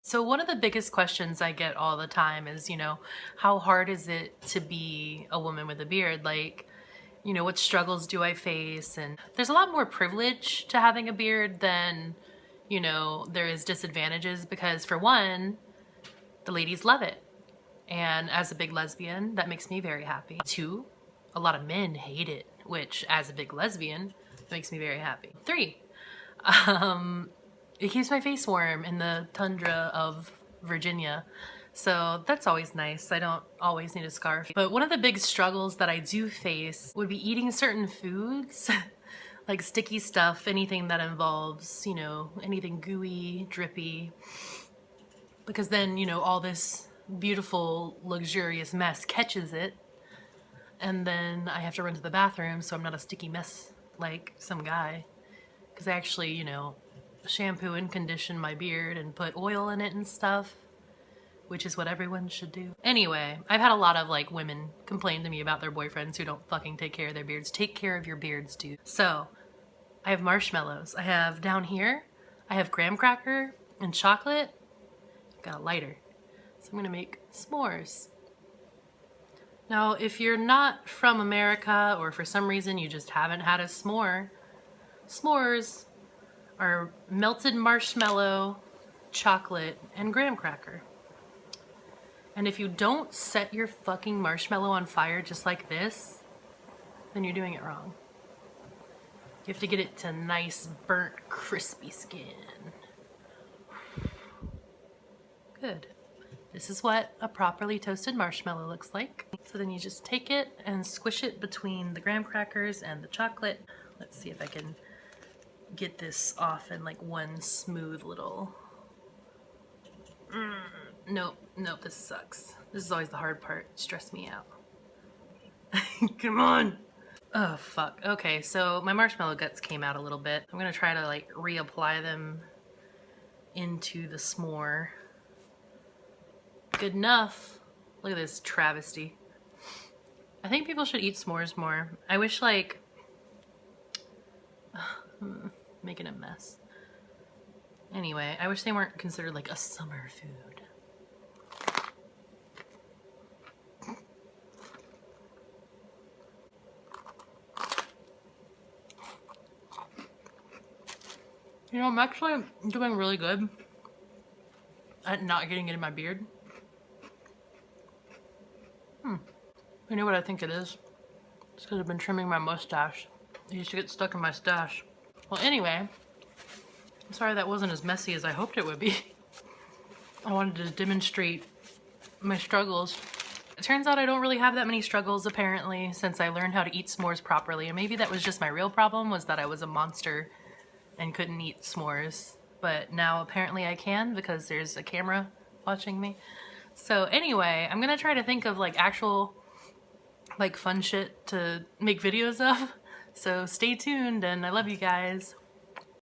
So one of the biggest questions I get all the time is, how hard is it to be a woman with a beard? Like, what struggles do I face? And there's a lot more privilege to having a beard than, there is disadvantages because for one, the ladies love it. And as a big lesbian, that makes me very happy. Two, a lot of men hate it, which as a big lesbian, makes me very happy. Three, it keeps my face warm in the tundra of Virginia. So that's always nice. I don't always need a scarf. But one of the big struggles that I do face would be eating certain foods, like sticky stuff, anything that involves, anything gooey, drippy. Because then, all this beautiful, luxurious mess catches it. And then I have to run to the bathroom so I'm not a sticky mess like some guy. Because I actually, shampoo and condition my beard and put oil in it and stuff, which is what everyone should do. Anyway, I've had a lot of women complain to me about their boyfriends who don't fucking take care of their beards. Take care of your beards, dude. So I have marshmallows. I have down here, I have graham cracker and chocolate. I've got a lighter. So I'm gonna make s'mores. Now, if you're not from America or for some reason you just haven't had a s'more, s'mores are melted marshmallow, chocolate, and graham cracker. And if you don't set your fucking marshmallow on fire just like this, then you're doing it wrong. You have to get it to nice, burnt, crispy skin. Good. This is what a properly toasted marshmallow looks like. So then you just take it and squish it between the graham crackers and the chocolate. Let's see if I can get this off in one smooth little... Nope, this sucks. This is always the hard part. Stress me out. Come on. Oh, fuck. Okay, so my marshmallow guts came out a little bit. I'm gonna try to reapply them into the s'more. Good enough. Look at this travesty. I think people should eat s'mores more. I wish making a mess. Anyway, I wish they weren't considered a summer food. I'm actually doing really good at not getting it in my beard. You know what I think it is? It's because I've been trimming my mustache. It used to get stuck in my stash. Well, anyway, I'm sorry that wasn't as messy as I hoped it would be. I wanted to demonstrate my struggles. It turns out I don't really have that many struggles, apparently, since I learned how to eat s'mores properly. And maybe that was just my real problem, was that I was a monster and couldn't eat s'mores. But now apparently I can because there's a camera watching me. So anyway, I'm gonna try to think of actual fun shit to make videos of. So stay tuned and I love you guys.